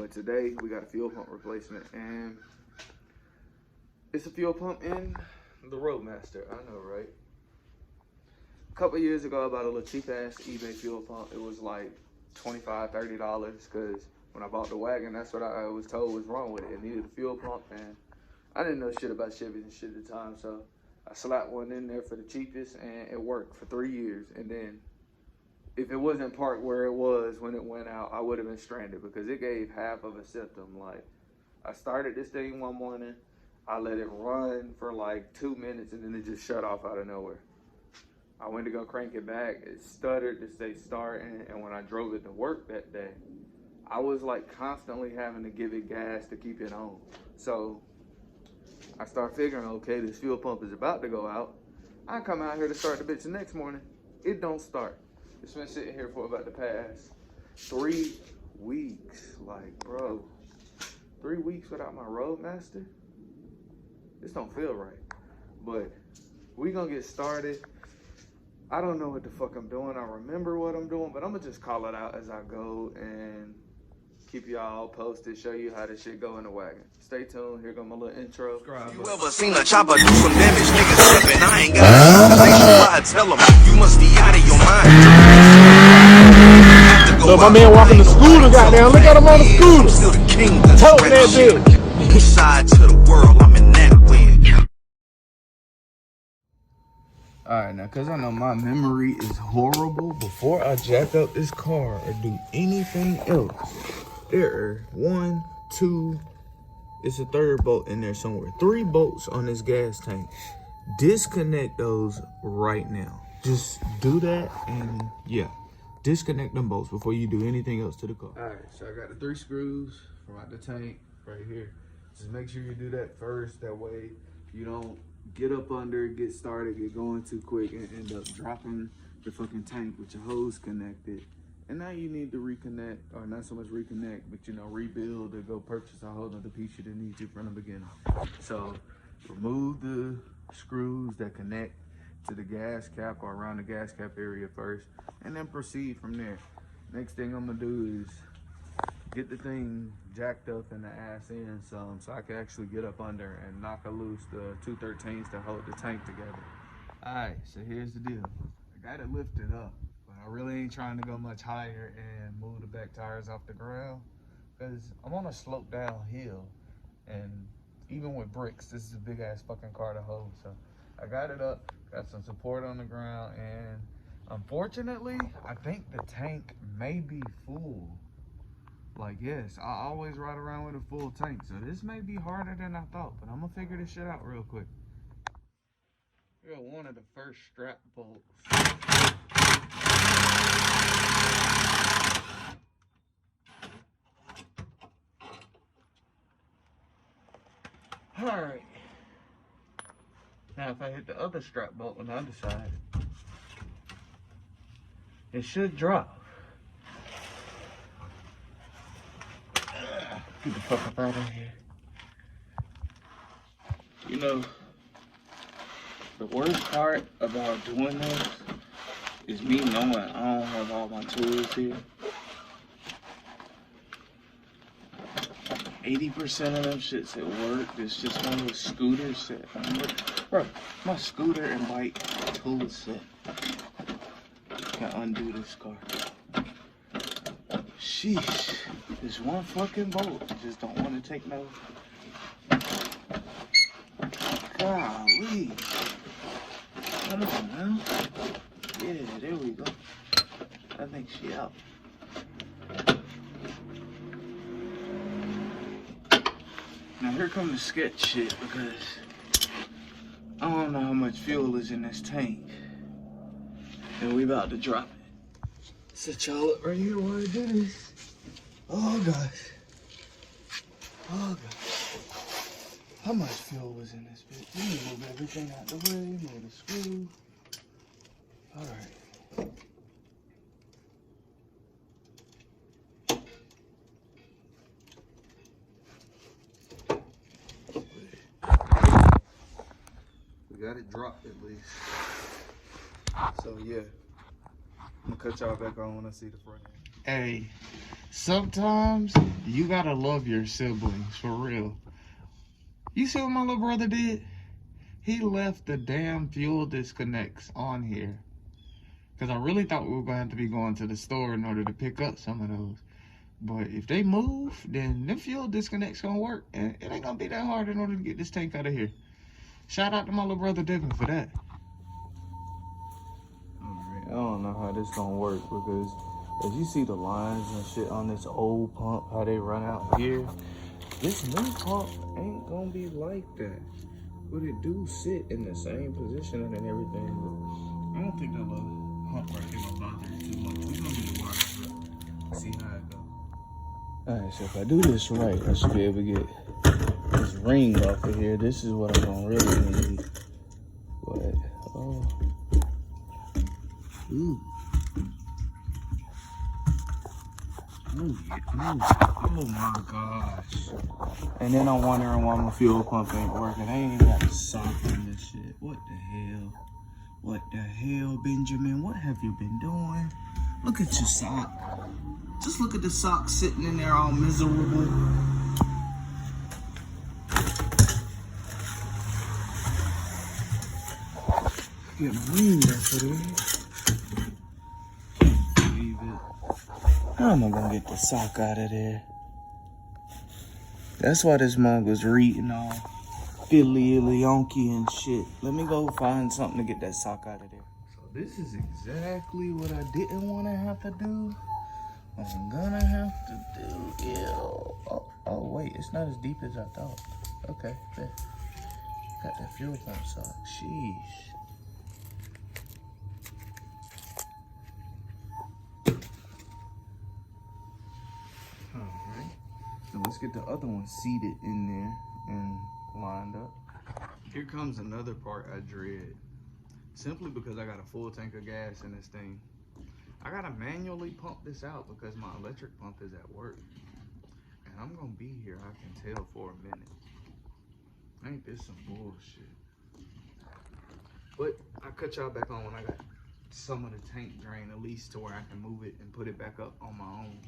But today we got a fuel pump replacement, and it's a fuel pump in the RoadMaster. I know, right? A couple years ago, I bought a little cheap ass eBay fuel pump. It was like $25, $30 because when I bought the wagon, that's what I was told was wrong with it. It needed a fuel pump, and I didn't know shit about Chevys and shit at the time, so I slapped one in there for the cheapest, and it worked for 3 years. And then if it wasn't parked where it was when it went out, I would have been stranded because it gave half of a symptom. Like, I started this thing one morning, I let it run for like 2 minutes, and then it just shut off out of nowhere. I went to go crank it back, it stuttered to stay starting, and when I drove it to work that day, I was like constantly having to give it gas to keep it on. So I start figuring, okay, this fuel pump is about to go out. I come out here to start the bitch the next morning, it don't start. It's been sitting here for about the past 3 weeks. Like, bro, 3 weeks without my RoadMaster? This don't feel right. But we gonna get started. I don't know what the fuck I'm doing. I remember what I'm doing, but I'm gonna just call it out as I go and keep y'all posted, show you how this shit go in the wagon. Stay tuned. Here go my little intro. You ever seen a chopper do some damage, niggas stepping? I ain't got a conversation. I tell them, you must be out of your mind. Look, my man walking the scooter, goddamn. Look at him on the scooter. I'm still the king. Toting that bitch. East side to the world, I'm in that wind. Alright, now, because I know my memory is horrible, before I jack up this car or do anything else, there are 1, 2, it's a third bolt in there somewhere. 3 bolts on this gas tank. Disconnect those right now. Just do that, and yeah, disconnect them bolts before you do anything else to the car. Alright, so I got the 3 screws from out the tank right here. Just make sure you do that first, that way you don't get up under, get started, get going too quick, and end up dropping the fucking tank with your hose connected. And now you need to reconnect, or not so much reconnect, but you know, rebuild or go purchase a whole other piece you didn't need to from the beginning. So remove the screws that connect to the gas cap or around the gas cap area first, and then proceed from there. Next thing I'm gonna do is get the thing jacked up in the ass end some, so I can actually get up under and knock loose the 213s to hold the tank together. Alright, so here's the deal. I got it lifted up, but I really ain't trying to go much higher and move the back tires off the ground, because I'm on a slope downhill, and even with bricks, this is a big ass fucking car to hold. So I got it up, got some support on the ground, and unfortunately, I think the tank may be full. Like, yes, I always ride around with a full tank, so this may be harder than I thought, but I'm gonna figure this shit out real quick. Here, one of the first strap bolts. Alright. Now if I hit the other strap bolt on the other side, it should drop. Get the fuck up out of here. You know, the worst part about doing this is me knowing I don't have all my tools here. 80% of them shits at work. It's just one of those scooters set. Bro, my scooter and bike tool set can undo this car. Sheesh. This one fucking bolt. I just don't want to take no. Golly. Come on now. Yeah, there we go. I think she out. Now here comes the sketch shit, because I don't know how much fuel is in this tank, and we about to drop it. Set y'all up right here while I do this. Oh gosh. Oh gosh. How much fuel was in this bitch? Let me move everything out the way, move the screw. Alright. We got it dropped at least. So yeah, I'm gonna cut y'all back on when I see the front end. Hey, Sometimes you gotta love your siblings, for real. You see what my little brother did? He left the damn fuel disconnects on here. Because I really thought we were going to have to be going to the store in order to pick up some of those. But if they move, then the fuel disconnect's going to work. And it ain't going to be that hard in order to get this tank out of here. Shout out to my little brother Devin for that. Alright, I don't know how this going to work because as you see the lines and shit on this old pump, how they run out here, this new pump ain't going to be like that. But it do sit in the same position and everything. But I don't think that little pump right here gonna bother it too much. We're gonna get wires up. See how it goes. Alright, so if I do this right, I should be able to get this ring off of here. This is what I'm gonna really need. But ooh. Oh my gosh. And then I'm wondering why my fuel pump ain't working. I ain't got a sock in this shit. What the hell? What the hell, Benjamin? What have you been doing? Look at your sock. Just look at the sock sitting in there all miserable. Get ring off of there. Can't believe it. How am I gonna get the sock out of there? That's why this mug was reading all Philly Leonky and shit. Let me go find something to get that sock out of there. So this is exactly what I didn't want to have to do. I'm gonna have to do. Ew. Oh wait, it's not as deep as I thought. Okay, there. Got that fuel pump sock. Sheesh. So let's get the other one seated in there and lined up. Here comes another part I dread. Simply because I got a full tank of gas in this thing. I gotta manually pump this out because my electric pump is at work. And I'm gonna be here, I can tell, for a minute. Ain't this some bullshit? But I'll cut y'all back on when I got some of the tank drained, at least to where I can move it and put it back up on my own.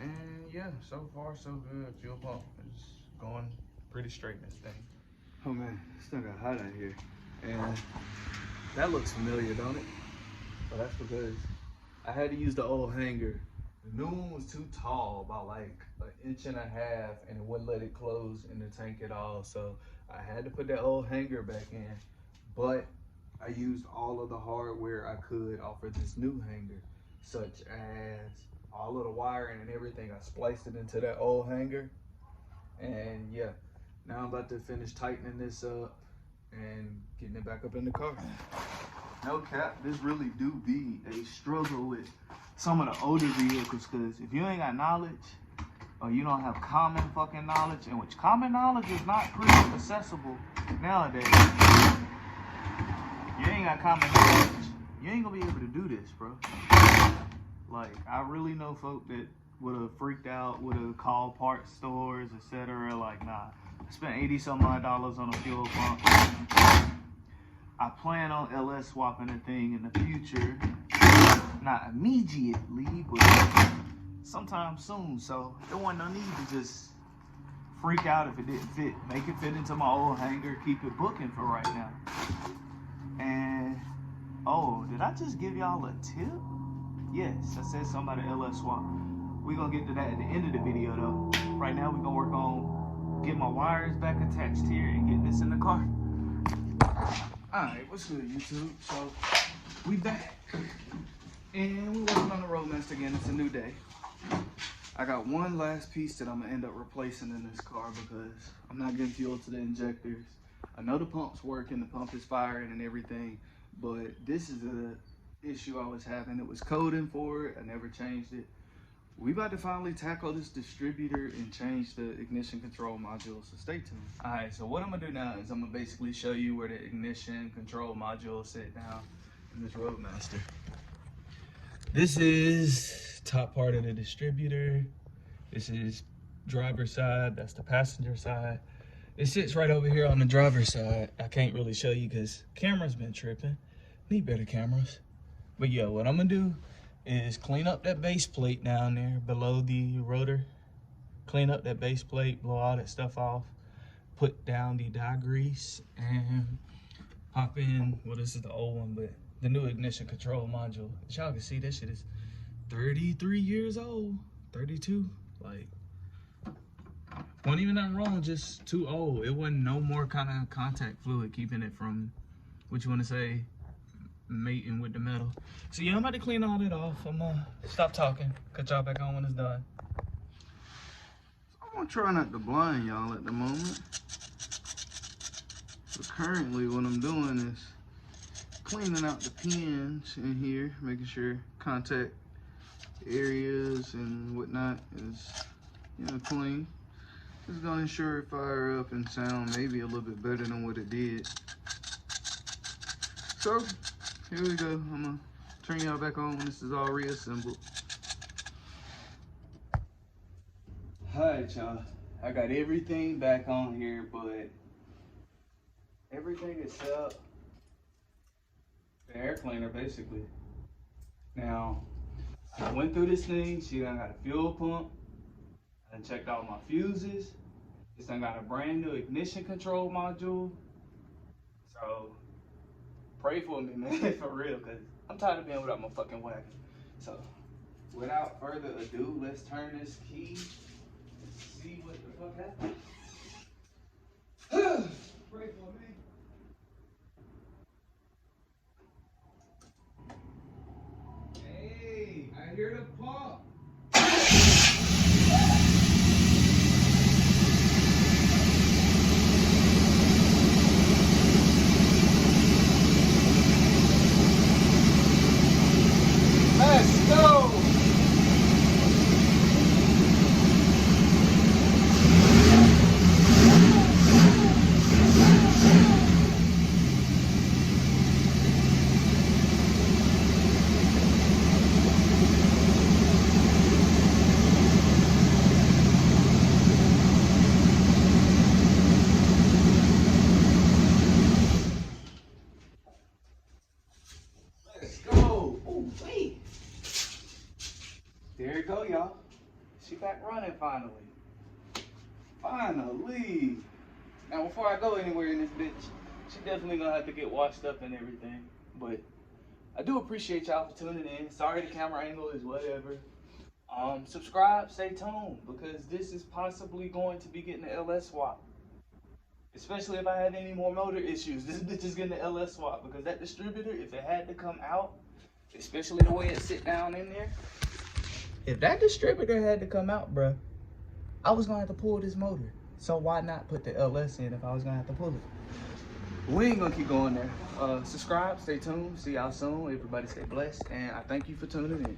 And yeah, so far so good. Fuel pump is going pretty straight in this thing. Oh man, it still got hot out here. And that looks familiar, don't it? Well, that's because I had to use the old hanger. The new one was too tall, about like 1.5 inches, and it wouldn't let it close in the tank at all. So I had to put that old hanger back in. But I used all of the hardware I could off of this new hanger, such as all of the wiring and everything. I spliced it into that old hanger. And yeah, now I'm about to finish tightening this up and getting it back up in the car. No cap, this really do be a struggle with some of the older vehicles, because if you ain't got knowledge or you don't have common fucking knowledge, in which common knowledge is not pretty accessible nowadays. You ain't got common knowledge, you ain't gonna be able to do this, bro. Like, I really know folk that would have freaked out, would have called parts stores, etc. Like, nah, I spent $80-some odd on a fuel pump. I plan on LS swapping the thing in the future. Not immediately, but sometime soon. So there wasn't no need to just freak out if it didn't fit. Make it fit into my old hanger, keep it booking for right now. And, oh, did I just give y'all a tip? Yes, I said something about an LS swap. We're gonna get to that at the end of the video though. Right now we're gonna work on getting my wires back attached here and getting this in the car. Alright, what's good, YouTube? So, we back. And we're working on the RoadMaster again. It's a new day. I got one last piece that I'm gonna end up replacing in this car because I'm not getting fuel to the injectors. I know the pump's working, the pump is firing and everything, but this is the issue I was having. It was coding for it, I never changed it. We about to finally tackle this distributor and change the ignition control module, so stay tuned. All right, so what I'm gonna do now is I'm gonna basically show you where the ignition control module sit down in this RoadMaster. This is top part of the distributor. This is driver's side, that's the passenger side. It sits right over here on the driver's side. I can't really show you because camera's been tripping. Need better cameras. But yeah, what I'm gonna do is clean up that base plate down there below the rotor. Clean up that base plate, blow all that stuff off, put down the dye grease, and pop in, well, this is the old one, but the new ignition control module. As y'all can see, that shit is 33 years old, 32. Like, wasn't even nothing wrong, just too old. It wasn't no more kind of contact fluid keeping it from, what you want to say, mating with the metal. So yeah, I'm about to clean all that off. I'm gonna stop talking, cut y'all back on when it's done. I'm gonna try not to blind y'all at the moment. So currently what I'm doing is cleaning out the pins in here, making sure contact areas and whatnot is, you know, clean. It's gonna ensure it fire up and sound maybe a little bit better than what it did. So here we go. I'm gonna turn y'all back on when this is all reassembled. Alright, y'all. I got everything back on here, but everything except the air cleaner, basically. Now, I went through this thing. She done got a fuel pump. I done checked out my fuses. This done got a brand new ignition control module. So, pray for me, man, for real, because I'm tired of being without my fucking wagon. So, without further ado, let's turn this key and see what the fuck happened. Pray for me. Hey, I hear the pump. Let's go. There you go, y'all. She back running finally. Finally. Now, before I go anywhere in this bitch, she definitely gonna have to get washed up and everything. But I do appreciate y'all for tuning in. Sorry the camera angle is whatever. Subscribe, stay tuned, because this is possibly going to be getting the LS swap. Especially if I had any more motor issues. This bitch is getting the LS swap, because that distributor, if it had to come out, especially the way it sit down in there, if that distributor had to come out, bruh, I was gonna have to pull this motor. So why not put the LS in if I was gonna have to pull it? We ain't gonna keep going there. Subscribe, stay tuned, see y'all soon. Everybody stay blessed, and I thank you for tuning in.